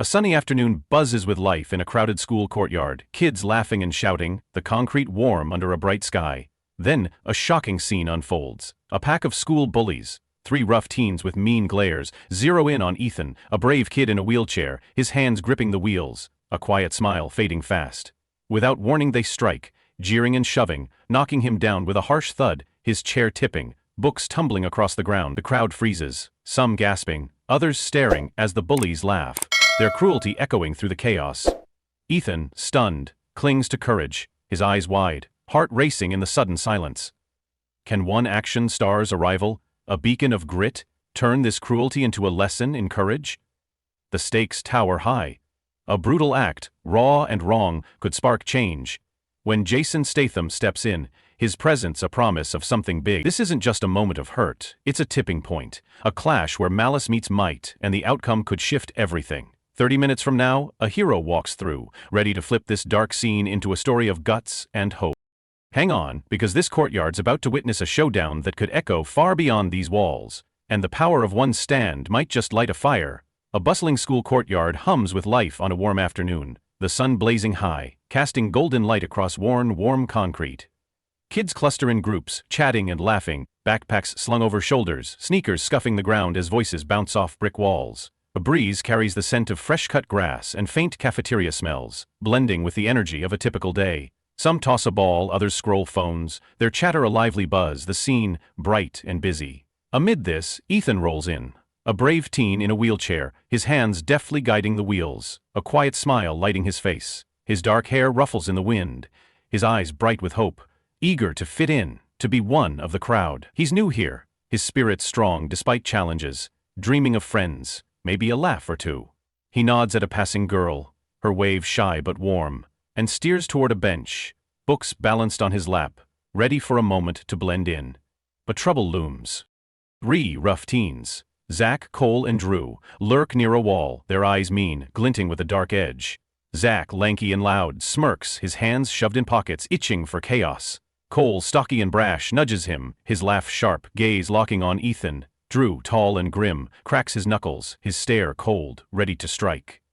A sunny afternoon buzzes with life in a crowded school courtyard, kids laughing and shouting, the concrete warm under a bright sky. Then, a shocking scene unfolds. A pack of school bullies, three rough teens with mean glares, zero in on Ethan, a brave kid in a wheelchair, his hands gripping the wheels, a quiet smile fading fast. Without warning they strike, jeering and shoving, knocking him down with a harsh thud, his chair tipping, books tumbling across the ground. The crowd freezes, some gasping, others staring as the bullies laugh, their cruelty echoing through the chaos. Ethan, stunned, clings to courage, his eyes wide, heart racing in the sudden silence. Can one action star's arrival, a beacon of grit, turn this cruelty into a lesson in courage? The stakes tower high. A brutal act, raw and wrong, could spark change. When Jason Statham steps in, his presence a promise of something big. This isn't just a moment of hurt, it's a tipping point, a clash where malice meets might, and the outcome could shift everything. 30 minutes from now, a hero walks through, ready to flip this dark scene into a story of guts and hope. Hang on, because this courtyard's about to witness a showdown that could echo far beyond these walls, and the power of one stand might just light a fire. A bustling school courtyard hums with life on a warm afternoon, the sun blazing high, casting golden light across worn, warm concrete. Kids cluster in groups, chatting and laughing, backpacks slung over shoulders, sneakers scuffing the ground as voices bounce off brick walls. A breeze carries the scent of fresh-cut grass and faint cafeteria smells, blending with the energy of a typical day. Some toss a ball, others scroll phones, their chatter a lively buzz, the scene bright and busy. Amid this, Ethan rolls in, a brave teen in a wheelchair, his hands deftly guiding the wheels, a quiet smile lighting his face. His dark hair ruffles in the wind, his eyes bright with hope, eager to fit in, to be one of the crowd. He's new here, his spirit strong despite challenges, dreaming of friends, maybe a laugh or two. He nods at a passing girl, her wave shy but warm, and steers toward a bench, books balanced on his lap, ready for a moment to blend in. But trouble looms. Three rough teens, Zack, Cole, and Drew, lurk near a wall, their eyes mean, glinting with a dark edge. Zack, lanky and loud, smirks, his hands shoved in pockets, itching for chaos. Cole, stocky and brash, nudges him, his laugh sharp, gaze locking on Ethan. Drew, tall and grim, cracks his knuckles, his stare cold, ready to strike.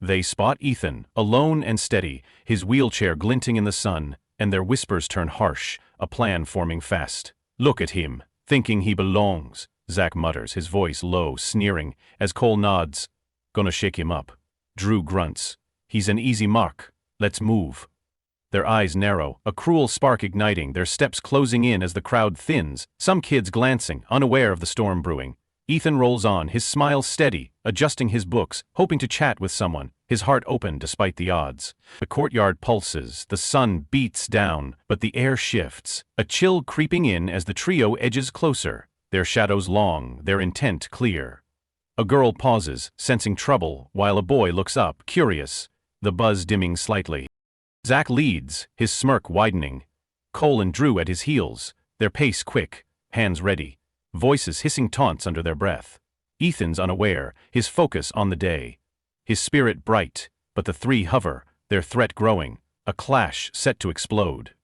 They spot Ethan, alone and steady, his wheelchair glinting in the sun, and their whispers turn harsh, a plan forming fast. "Look at him, thinking he belongs," Zack mutters, his voice low, sneering, as Cole nods. "Gonna shake him up." Drew grunts. "He's an easy mark. Let's move." Their eyes narrow, a cruel spark igniting, their steps closing in as the crowd thins, some kids glancing, unaware of the storm brewing. Ethan rolls on, his smile steady, adjusting his books, hoping to chat with someone, his heart open despite the odds. The courtyard pulses, the sun beats down, but the air shifts, a chill creeping in as the trio edges closer, their shadows long, their intent clear. A girl pauses, sensing trouble, while a boy looks up, curious, the buzz dimming slightly. Zack leads, his smirk widening. Cole and Drew at his heels, their pace quick, hands ready, voices hissing taunts under their breath. Ethan's unaware, his focus on the day. His spirit bright, but the three hover, their threat growing, a clash set to explode.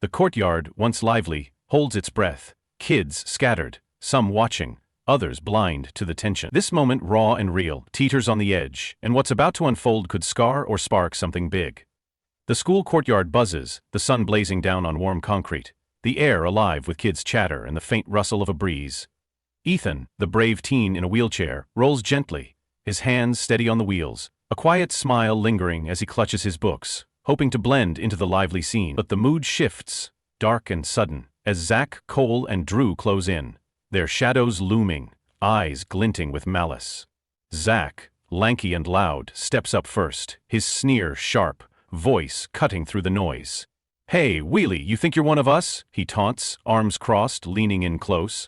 The courtyard, once lively, holds its breath, kids scattered, some watching, others blind to the tension. This moment, raw and real, teeters on the edge, and what's about to unfold could scar or spark something big. The school courtyard buzzes, the sun blazing down on warm concrete, the air alive with kids' chatter and the faint rustle of a breeze. Ethan, the brave teen in a wheelchair, rolls gently, his hands steady on the wheels, a quiet smile lingering as he clutches his books, hoping to blend into the lively scene. But the mood shifts, dark and sudden, as Zack, Cole, and Drew close in, their shadows looming, eyes glinting with malice. Zack, lanky and loud, steps up first, his sneer sharp, voice cutting through the noise. "Hey, Wheelie, you think you're one of us?" he taunts, arms crossed, leaning in close.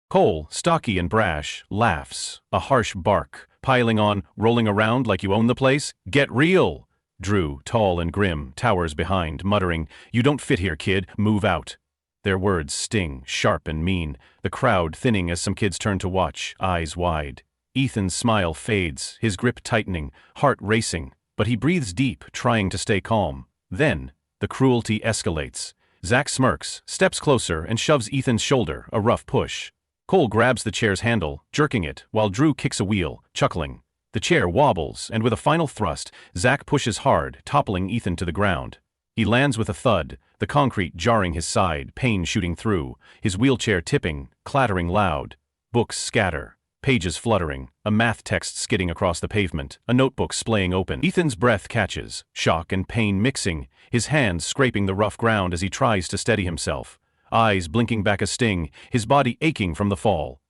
Cole, stocky and brash, laughs, a harsh bark, piling on, rolling around like you own the place. "Get real!" Drew, tall and grim, towers behind, muttering, "You don't fit here, kid, move out." Their words sting, sharp and mean, the crowd thinning as some kids turn to watch, eyes wide. Ethan's smile fades, his grip tightening, heart racing, but he breathes deep, trying to stay calm. Then, the cruelty escalates. Zack smirks, steps closer, and shoves Ethan's shoulder, a rough push. Cole grabs the chair's handle, jerking it, while Drew kicks a wheel, chuckling. The chair wobbles, and with a final thrust, Zack pushes hard, toppling Ethan to the ground. He lands with a thud, the concrete jarring his side, pain shooting through, his wheelchair tipping, clattering loud. Books scatter, pages fluttering, a math text skidding across the pavement, a notebook splaying open. Ethan's breath catches, shock and pain mixing, his hands scraping the rough ground as he tries to steady himself. Eyes blinking back a sting, his body aching from the fall.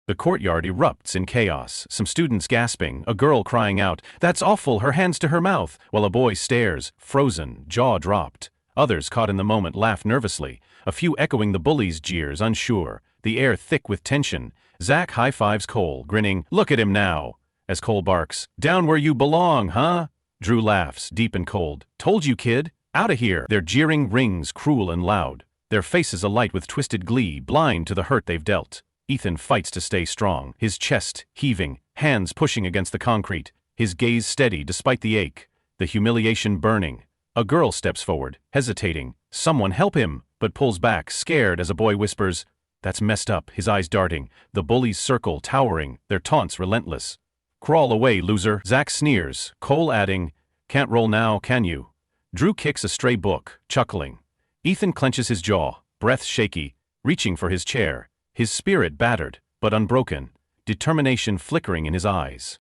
The courtyard erupts in chaos, some students gasping, a girl crying out, "That's awful," her hands to her mouth, while a boy stares, frozen, jaw dropped. Others caught in the moment laugh nervously, a few echoing the bullies' jeers, unsure, the air thick with tension. Zack high-fives Cole, grinning, "Look at him now," as Cole barks, "Down where you belong, huh?" Drew laughs, deep and cold, "Told you, kid, outta here." Their jeering rings cruel and loud, their faces alight with twisted glee, blind to the hurt they've dealt. Ethan fights to stay strong, his chest heaving, hands pushing against the concrete, his gaze steady despite the ache, the humiliation burning. A girl steps forward, hesitating, "Someone help him," but pulls back, scared as a boy whispers, "That's messed up," his eyes darting, the bullies circle, towering, their taunts relentless. "Crawl away, loser," Zack sneers, Cole adding, "Can't roll now, can you?" Drew kicks a stray book, chuckling. Ethan clenches his jaw, breath shaky, reaching for his chair. His spirit battered, but unbroken, determination flickering in his eyes.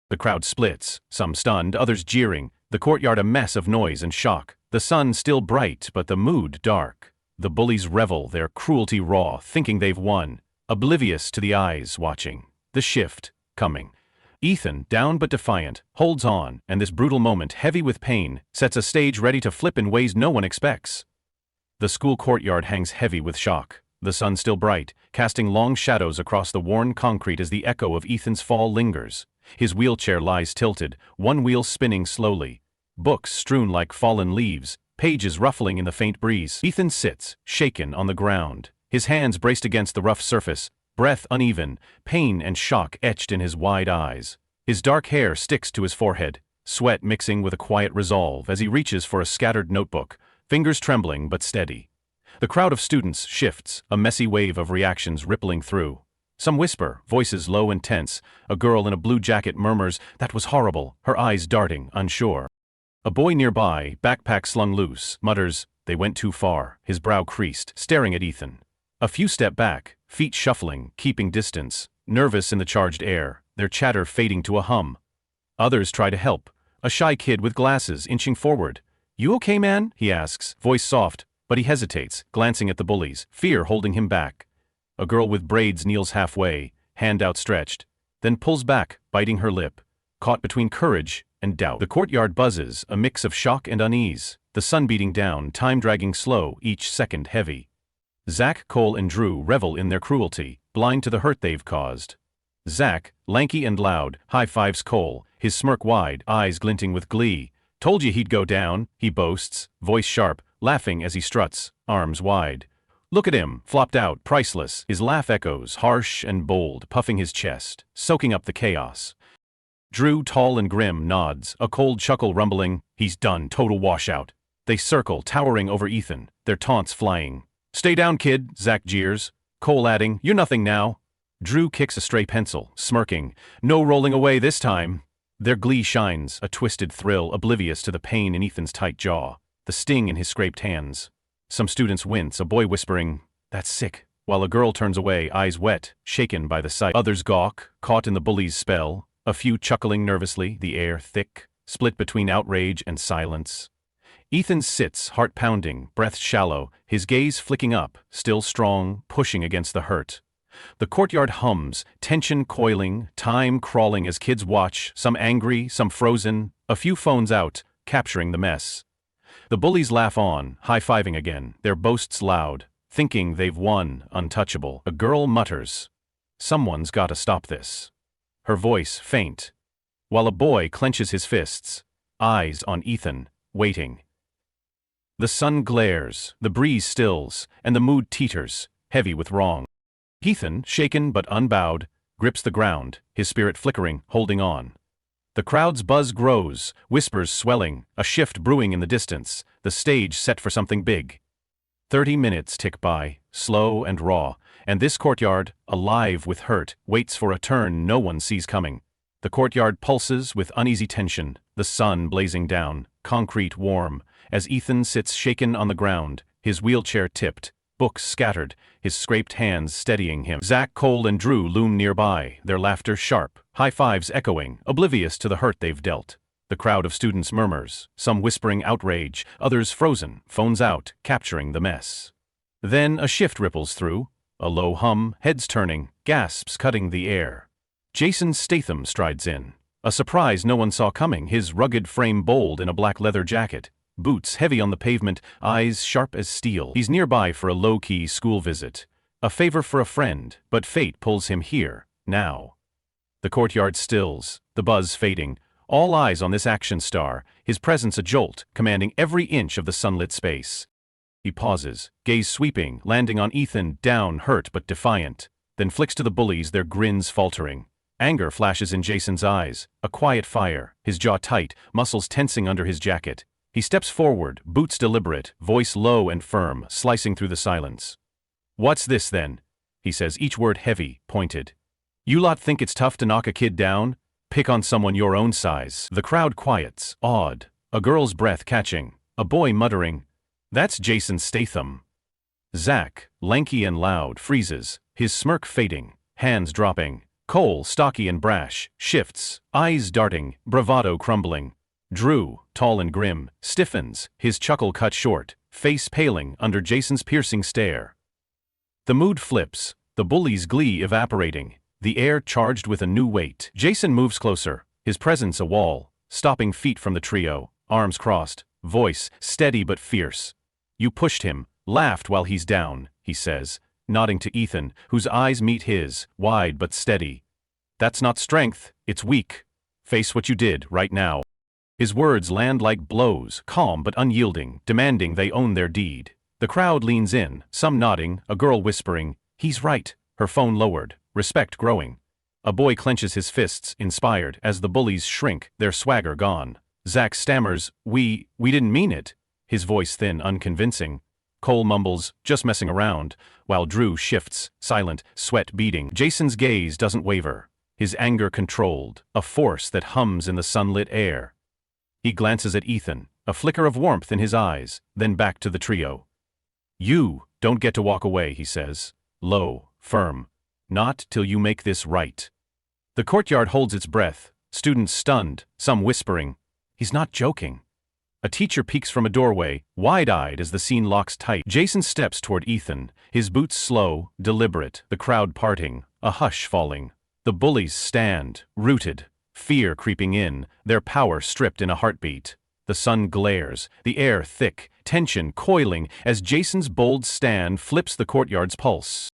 The crowd splits, some stunned, others jeering, the courtyard a mess of noise and shock, the sun still bright but the mood dark. The bullies revel, their cruelty raw, thinking they've won, oblivious to the eyes watching. The shift, coming. Ethan, down but defiant, holds on, and this brutal moment, heavy with pain, sets a stage ready to flip in ways no one expects. The school courtyard hangs heavy with shock. The sun still bright, casting long shadows across the worn concrete as the echo of Ethan's fall lingers. His wheelchair lies tilted, one wheel spinning slowly. Books strewn like fallen leaves, pages ruffling in the faint breeze. Ethan sits, shaken on the ground, his hands braced against the rough surface, breath uneven, pain and shock etched in his wide eyes. His dark hair sticks to his forehead, sweat mixing with a quiet resolve as he reaches for a scattered notebook, fingers trembling but steady. The crowd of students shifts, a messy wave of reactions rippling through. Some whisper, voices low and tense. A girl in a blue jacket murmurs, "That was horrible," her eyes darting, unsure. A boy nearby, backpack slung loose, mutters, "They went too far," his brow creased, staring at Ethan. A few step back, feet shuffling, keeping distance, nervous in the charged air, their chatter fading to a hum. Others try to help, a shy kid with glasses inching forward. "You okay, man?" he asks, voice soft. But he hesitates, glancing at the bullies, fear holding him back. A girl with braids kneels halfway, hand outstretched, then pulls back, biting her lip, caught between courage and doubt. The courtyard buzzes, a mix of shock and unease, the sun beating down, time dragging slow, each second heavy. Zack, Cole and Drew revel in their cruelty, blind to the hurt they've caused. Zack, lanky and loud, high-fives Cole, his smirk wide, eyes glinting with glee. "Told you he'd go down," he boasts, voice sharp, laughing as he struts, arms wide. "Look at him, flopped out, priceless." His laugh echoes, harsh and bold, puffing his chest, soaking up the chaos. Drew, tall and grim, nods, a cold chuckle rumbling, "He's done, total washout." They circle, towering over Ethan, their taunts flying. "Stay down, kid," Zack jeers, Cole adding, "You're nothing now." Drew kicks a stray pencil, smirking, "No rolling away this time." Their glee shines, a twisted thrill, oblivious to the pain in Ethan's tight jaw, the sting in his scraped hands. Some students wince, a boy whispering, "That's sick," while a girl turns away, eyes wet, shaken by the sight. Others gawk, caught in the bully's spell, a few chuckling nervously, the air thick, split between outrage and silence. Ethan sits, heart pounding, breath shallow, his gaze flicking up, still strong, pushing against the hurt. The courtyard hums, tension coiling, time crawling as kids watch, some angry, some frozen, a few phones out, capturing the mess. The bullies laugh on, high-fiving again, their boasts loud, thinking they've won, untouchable. A girl mutters, "Someone's gotta stop this." Her voice faint, while a boy clenches his fists, eyes on Ethan, waiting. The sun glares, the breeze stills, and the mood teeters, heavy with wrong. Ethan, shaken but unbowed, grips the ground, his spirit flickering, holding on. The crowd's buzz grows, whispers swelling, a shift brewing in the distance, the stage set for something big. 30 minutes tick by, slow and raw, and this courtyard, alive with hurt, waits for a turn no one sees coming. The courtyard pulses with uneasy tension, the sun blazing down, concrete warm, as Ethan sits shaken on the ground, his wheelchair tipped, books scattered, his scraped hands steadying him. Zack, Cole, and Drew loom nearby, their laughter sharp, high fives echoing, oblivious to the hurt they've dealt. The crowd of students murmurs, some whispering outrage, others frozen, phones out, capturing the mess. Then a shift ripples through, a low hum, heads turning, gasps cutting the air. Jason Statham strides in, a surprise no one saw coming, his rugged frame bold in a black leather jacket, boots heavy on the pavement, eyes sharp as steel. He's nearby for a low-key school visit, a favor for a friend, but fate pulls him here, now. The courtyard stills, the buzz fading, all eyes on this action star, his presence a jolt, commanding every inch of the sunlit space. He pauses, gaze sweeping, landing on Ethan, down, hurt but defiant, then flicks to the bullies, their grins faltering. Anger flashes in Jason's eyes, a quiet fire, his jaw tight, muscles tensing under his jacket. He steps forward, boots deliberate, voice low and firm, slicing through the silence. "What's this then?" he says, each word heavy, pointed. "You lot think it's tough to knock a kid down? Pick on someone your own size." The crowd quiets, awed, a girl's breath catching, a boy muttering, "That's Jason Statham." Zack, lanky and loud, freezes, his smirk fading, hands dropping. Cole, stocky and brash, shifts, eyes darting, bravado crumbling. Drew, tall and grim, stiffens, his chuckle cut short, face paling under Jason's piercing stare. The mood flips, the bully's glee evaporating, the air charged with a new weight. Jason moves closer, his presence a wall, stopping feet from the trio, arms crossed, voice steady but fierce. "You pushed him, laughed while he's down," he says, nodding to Ethan, whose eyes meet his, wide but steady. "That's not strength, it's weak. Face what you did, right now." His words land like blows, calm but unyielding, demanding they own their deed. The crowd leans in, some nodding, a girl whispering, "He's right," her phone lowered, respect growing. A boy clenches his fists, inspired, as the bullies shrink, their swagger gone. Zack stammers, We didn't mean it," his voice thin, unconvincing. Cole mumbles, "Just messing around," while Drew shifts, silent, sweat beading. Jason's gaze doesn't waver, his anger controlled, a force that hums in the sunlit air. He glances at Ethan, a flicker of warmth in his eyes, then back to the trio. "You don't get to walk away," he says, low, firm. "Not till you make this right." The courtyard holds its breath, students stunned, some whispering, "He's not joking." A teacher peeks from a doorway, wide-eyed as the scene locks tight. Jason steps toward Ethan, his boots slow, deliberate, the crowd parting, a hush falling. The bullies stand, rooted, fear creeping in, their power stripped in a heartbeat. The sun glares, the air thick, tension coiling as Jason's bold stand flips the courtyard's pulse.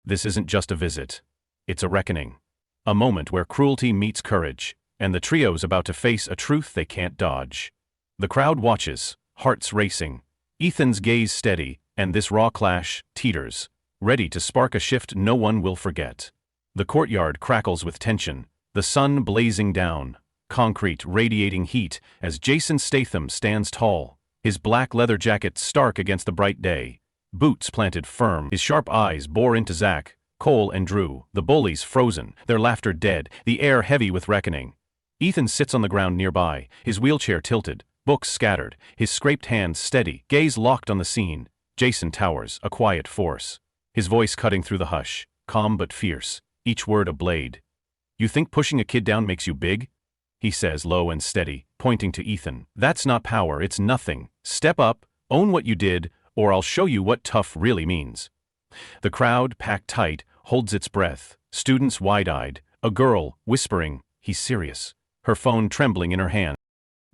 This isn't just a visit. It's a reckoning. A moment where cruelty meets courage, and the trio's about to face a truth they can't dodge. The crowd watches, hearts racing. Ethan's gaze steady, and this raw clash teeters, ready to spark a shift no one will forget. The courtyard crackles with tension, the sun blazing down, concrete radiating heat as Jason Statham stands tall, his black leather jacket stark against the bright day, boots planted firm. His sharp eyes bore into Zack, Cole, and Drew, the bullies frozen, their laughter dead, the air heavy with reckoning. Ethan sits on the ground nearby, his wheelchair tilted, books scattered, his scraped hands steady, gaze locked on the scene. Jason towers, a quiet force, his voice cutting through the hush, calm but fierce, each word a blade. "You think pushing a kid down makes you big?" he says low and steady, pointing to Ethan. "That's not power, it's nothing. Step up, own what you did, or I'll show you what tough really means." The crowd, packed tight, holds its breath, students wide-eyed, a girl, whispering, "He's serious," her phone trembling in her hand.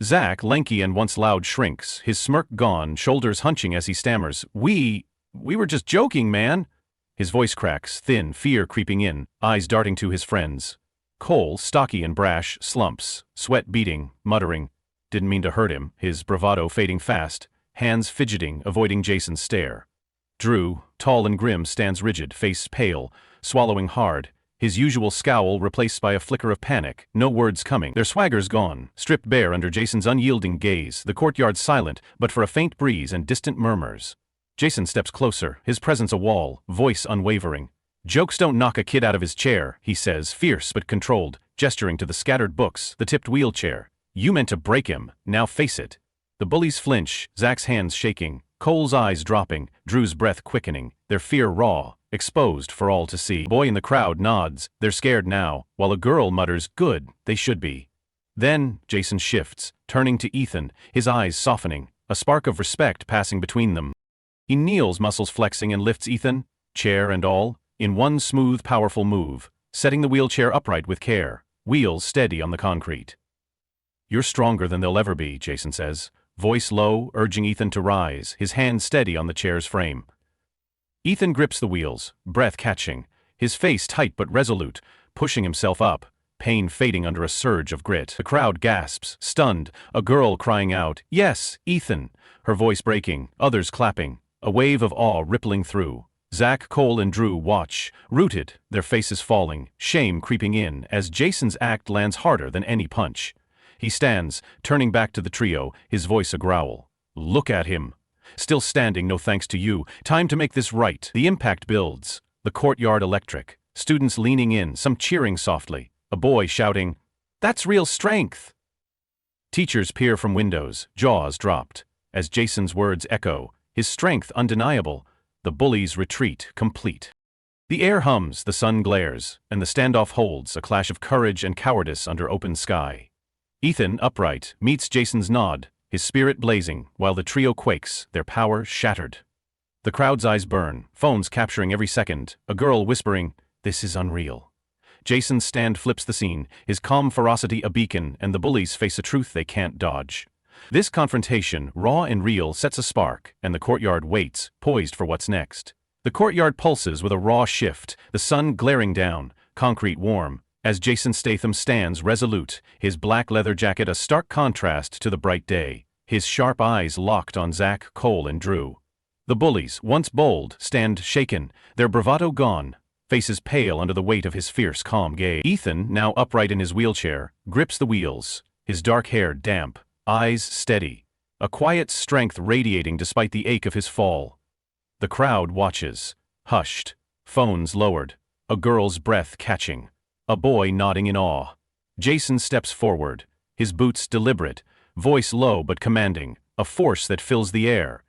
Zack, lanky and once loud, shrinks, his smirk gone, shoulders hunching as he stammers, We were just joking, man." His voice cracks, thin, fear creeping in, eyes darting to his friends. Cole, stocky and brash, slumps, sweat beading, muttering, "Didn't mean to hurt him," his bravado fading fast, hands fidgeting, avoiding Jason's stare. Drew, tall and grim, stands rigid, face pale, swallowing hard, his usual scowl replaced by a flicker of panic, no words coming. Their swagger's gone, stripped bare under Jason's unyielding gaze, the courtyard silent, but for a faint breeze and distant murmurs. Jason steps closer, his presence a wall, voice unwavering. "Jokes don't knock a kid out of his chair," he says, fierce but controlled. gesturing to the scattered books, the tipped wheelchair. You meant to break him, now face it. The bullies flinch, Zack's hands shaking, Cole's eyes dropping, Drew's breath quickening, their fear raw, exposed for all to see. A boy in the crowd nods, they're scared now, while a girl mutters, good, they should be. Then, Jason shifts, turning to Ethan, his eyes softening, a spark of respect passing between them. He kneels, muscles flexing, and lifts Ethan, chair and all, in one smooth, powerful move, setting the wheelchair upright with care, wheels steady on the concrete. You're stronger than they'll ever be, Jason says, voice low, urging Ethan to rise, his hand steady on the chair's frame. Ethan grips the wheels, breath catching, his face tight but resolute, pushing himself up, pain fading under a surge of grit. The crowd gasps, stunned, a girl crying out, "Yes, Ethan!" her voice breaking, others clapping, a wave of awe rippling through. Zack, Cole, and Drew watch, rooted, their faces falling, shame creeping in as Jason's act lands harder than any punch. He stands, turning back to the trio, his voice a growl. Look at him. Still standing, no thanks to you. Time to make this right. The impact builds. The courtyard electric. Students leaning in, some cheering softly. A boy shouting, "That's real strength!" Teachers peer from windows, jaws dropped. As Jason's words echo, his strength undeniable, the bullies retreat complete. The air hums, the sun glares, and the standoff holds, a clash of courage and cowardice under open sky. Ethan, upright, meets Jason's nod, his spirit blazing, while the trio quakes, their power shattered. The crowd's eyes burn, phones capturing every second, a girl whispering, "This is unreal." Jason's stand flips the scene, his calm ferocity a beacon, and the bullies face a truth they can't dodge. This confrontation, raw and real, sets a spark, and the courtyard waits, poised for what's next. The courtyard pulses with a raw shift, the sun glaring down, concrete warm, as Jason Statham stands resolute, his black leather jacket a stark contrast to the bright day, his sharp eyes locked on Zack, Cole, and Drew. The bullies, once bold, stand shaken, their bravado gone, faces pale under the weight of his fierce, calm gaze. Ethan, now upright in his wheelchair, grips the wheels, his dark hair damp, eyes steady, a quiet strength radiating despite the ache of his fall. The crowd watches, hushed, phones lowered, a girl's breath catching, a boy nodding in awe. Jason steps forward, his boots deliberate, voice low but commanding, a force that fills the air.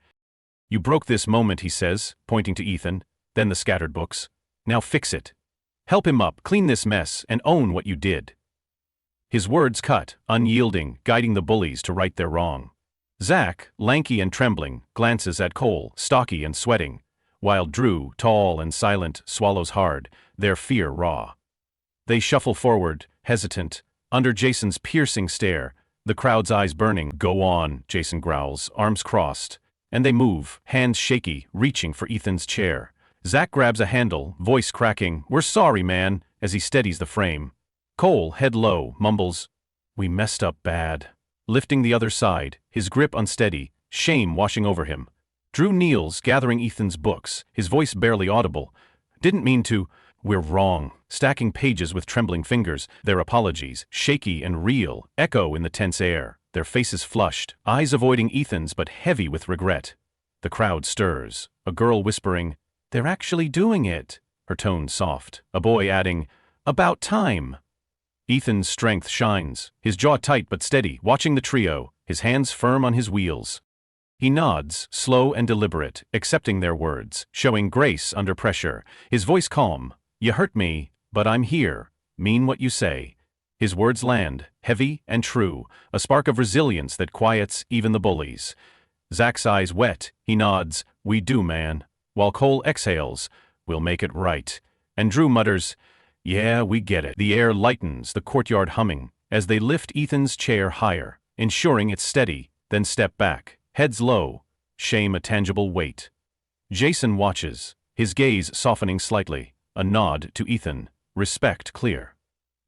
"You broke this moment," he says, pointing to Ethan, then the scattered books. "Now fix it. Help him up, clean this mess, and own what you did." His words cut, unyielding, guiding the bullies to right their wrong. Zack, lanky and trembling, glances at Cole, stocky and sweating, while Drew, tall and silent, swallows hard, their fear raw. They shuffle forward, hesitant, under Jason's piercing stare, the crowd's eyes burning. "Go on," Jason growls, arms crossed, and they move, hands shaky, reaching for Ethan's chair. Zack grabs a handle, voice cracking, "We're sorry, man," as he steadies the frame. Cole, head low, mumbles, "We messed up bad." Lifting the other side, his grip unsteady, shame washing over him. Drew kneels, gathering Ethan's books, his voice barely audible. "Didn't mean to. We're wrong." Stacking pages with trembling fingers, their apologies, shaky and real, echo in the tense air, their faces flushed, eyes avoiding Ethan's but heavy with regret. The crowd stirs, a girl whispering, "They're actually doing it," her tone soft, a boy adding, "About time." Ethan's strength shines, his jaw tight but steady, watching the trio, his hands firm on his wheels. He nods, slow and deliberate, accepting their words, showing grace under pressure, his voice calm. "You hurt me, but I'm here. Mean what you say." His words land, heavy and true, a spark of resilience that quiets even the bullies. Zack's eyes wet, he nods, "We do, man." While Cole exhales, "We'll make it right." And Drew mutters, "Yeah, we get it." The air lightens, the courtyard humming, as they lift Ethan's chair higher, ensuring it's steady, then step back, heads low, shame a tangible weight. Jason watches, his gaze softening slightly, a nod to Ethan, respect clear.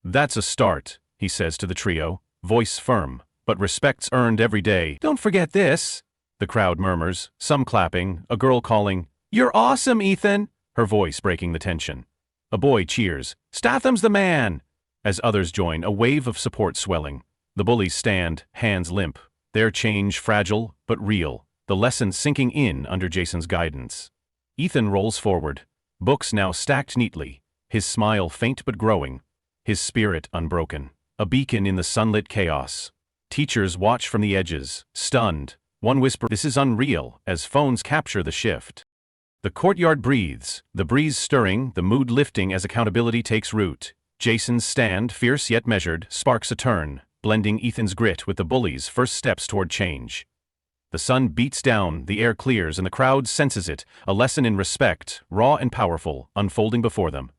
"That's a start," he says to the trio, voice firm, "but respect's earned every day. Don't forget this." The crowd murmurs, some clapping, a girl calling, "You're awesome, Ethan," her voice breaking the tension. A boy cheers, "Statham's the man!" As others join, a wave of support swelling. The bullies stand, hands limp, their change fragile but real, the lesson sinking in under Jason's guidance. Ethan rolls forward, books now stacked neatly, his smile faint but growing. his spirit unbroken. A beacon in the sunlit chaos. Teachers watch from the edges, stunned. One whisper, "This is unreal," as phones capture the shift. The courtyard breathes, the breeze stirring, the mood lifting as accountability takes root. Jason's stand, fierce yet measured, sparks a turn, blending Ethan's grit with the bullies' first steps toward change. The sun beats down, the air clears, and the crowd senses it, a lesson in respect, raw and powerful, unfolding before them.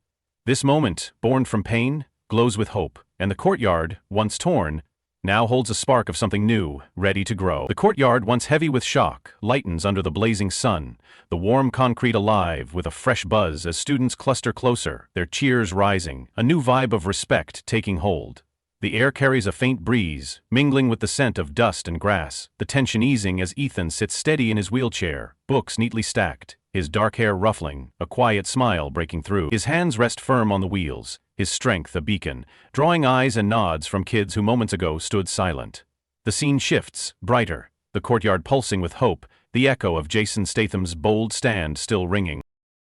This moment, born from pain, glows with hope, and the courtyard, once torn, now holds a spark of something new, ready to grow. The courtyard, once heavy with shock, lightens under the blazing sun, the warm concrete alive with a fresh buzz as students cluster closer, their cheers rising, a new vibe of respect taking hold. The air carries a faint breeze, mingling with the scent of dust and grass, the tension easing as Ethan sits steady in his wheelchair, books neatly stacked, his dark hair ruffling, a quiet smile breaking through. His hands rest firm on the wheels, his strength a beacon, drawing eyes and nods from kids who moments ago stood silent. The scene shifts, brighter, the courtyard pulsing with hope, the echo of Jason Statham's bold stand still ringing.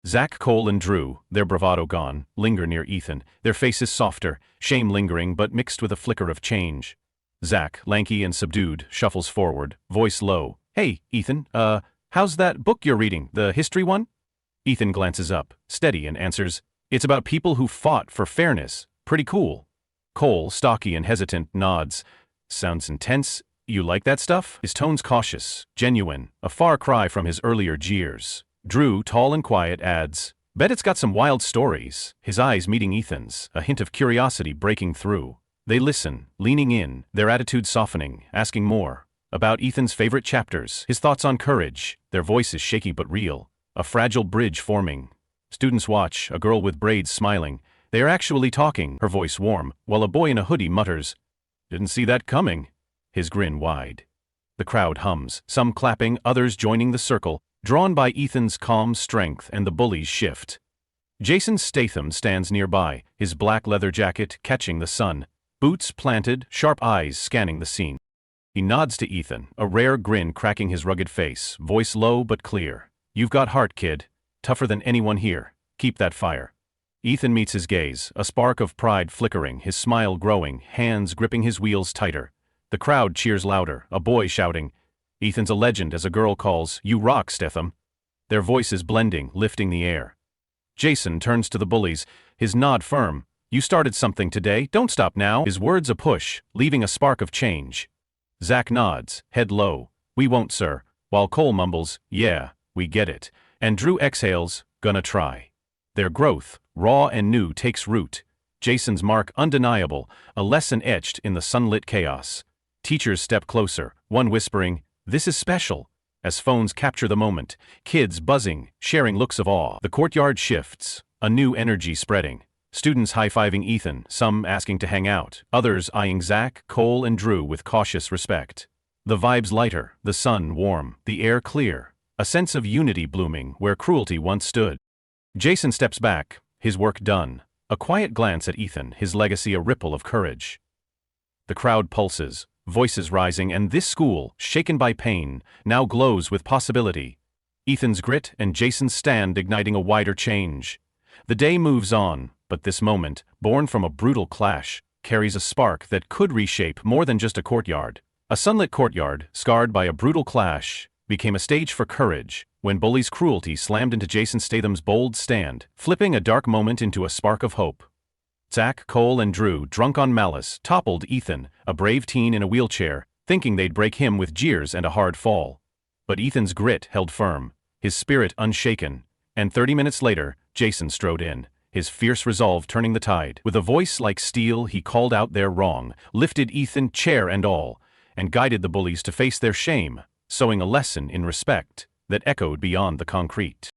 Zack, Cole, and Drew, their bravado gone, linger near Ethan, their faces softer, shame lingering but mixed with a flicker of change. Zack, lanky and subdued, shuffles forward, voice low. "Hey, Ethan, how's that book you're reading, the history one?" Ethan glances up, steady, and answers, "It's about people who fought for fairness. Pretty cool." Cole, stocky and hesitant, nods. "Sounds intense. You like that stuff?" His tone's cautious, genuine, a far cry from his earlier jeers. Drew, tall and quiet, adds, "Bet it's got some wild stories." His eyes meeting Ethan's, a hint of curiosity breaking through. They listen, leaning in, their attitudes softening, asking more. About Ethan's favorite chapters, his thoughts on courage, their voices shaky but real. A fragile bridge forming. Students watch, a girl with braids smiling. They are actually talking, her voice warm, while a boy in a hoodie mutters, "Didn't see that coming." His grin wide. The crowd hums, some clapping, others joining the circle, drawn by Ethan's calm strength and the bullies' shift. Jason Statham stands nearby, his black leather jacket catching the sun, boots planted, sharp eyes scanning the scene. He nods to Ethan, a rare grin cracking his rugged face, voice low but clear. "You've got heart, kid. Tougher than anyone here. Keep that fire." Ethan meets his gaze, a spark of pride flickering, his smile growing, hands gripping his wheels tighter. The crowd cheers louder, a boy shouting, "Ethan's a legend," as a girl calls, "You rock, Statham." Their voices blending, lifting the air. Jason turns to the bullies, his nod firm. "You started something today, don't stop now." His words a push, leaving a spark of change. Zack nods, head low. "We won't, sir," while Cole mumbles, "Yeah, we get it." And Drew exhales, "Gonna try." Their growth, raw and new, takes root. Jason's mark undeniable, a lesson etched in the sunlit chaos. Teachers step closer, one whispering, "This is special," as phones capture the moment, kids buzzing, sharing looks of awe. The courtyard shifts, a new energy spreading. Students high-fiving Ethan, some asking to hang out, others eyeing Zack, Cole, and Drew with cautious respect. The vibes lighter, the sun warm, the air clear, a sense of unity blooming where cruelty once stood. Jason steps back, his work done, a quiet glance at Ethan, his legacy a ripple of courage. The crowd pulses, voices rising, and this school, shaken by pain, now glows with possibility. Ethan's grit and Jason's stand igniting a wider change. The day moves on, but this moment, born from a brutal clash, carries a spark that could reshape more than just a courtyard. A sunlit courtyard, scarred by a brutal clash, became a stage for courage, when Bullies' cruelty slammed into Jason Statham's bold stand, flipping a dark moment into a spark of hope. Zack, Cole, and Drew, drunk on malice, toppled Ethan, a brave teen in a wheelchair, thinking they'd break him with jeers and a hard fall. But Ethan's grit held firm, his spirit unshaken, and 30 minutes later, Jason strode in, his fierce resolve turning the tide. With a voice like steel, he called out their wrong, lifted Ethan, chair and all, and guided the bullies to face their shame, sowing a lesson in respect that echoed beyond the concrete.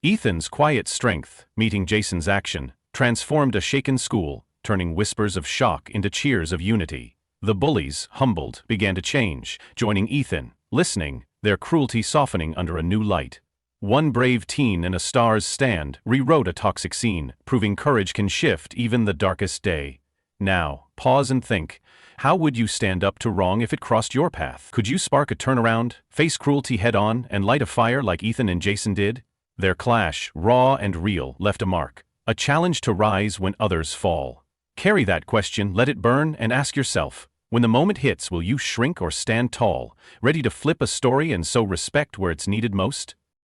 Ethan's quiet strength, meeting Jason's action, transformed a shaken school, turning whispers of shock into cheers of unity. The bullies, humbled, began to change, joining Ethan, listening, their cruelty softening under a new light. One brave teen in a star's stand rewrote a toxic scene, proving courage can shift even the darkest day. Now, pause and think. How would you stand up to wrong if it crossed your path? Could you spark a turnaround, face cruelty head-on, and light a fire like Ethan and Jason did? Their clash, raw and real, left a mark. A challenge to rise when others fall. Carry that question, let it burn, and ask yourself, when the moment hits, will you shrink or stand tall, ready to flip a story and sow respect where it's needed most?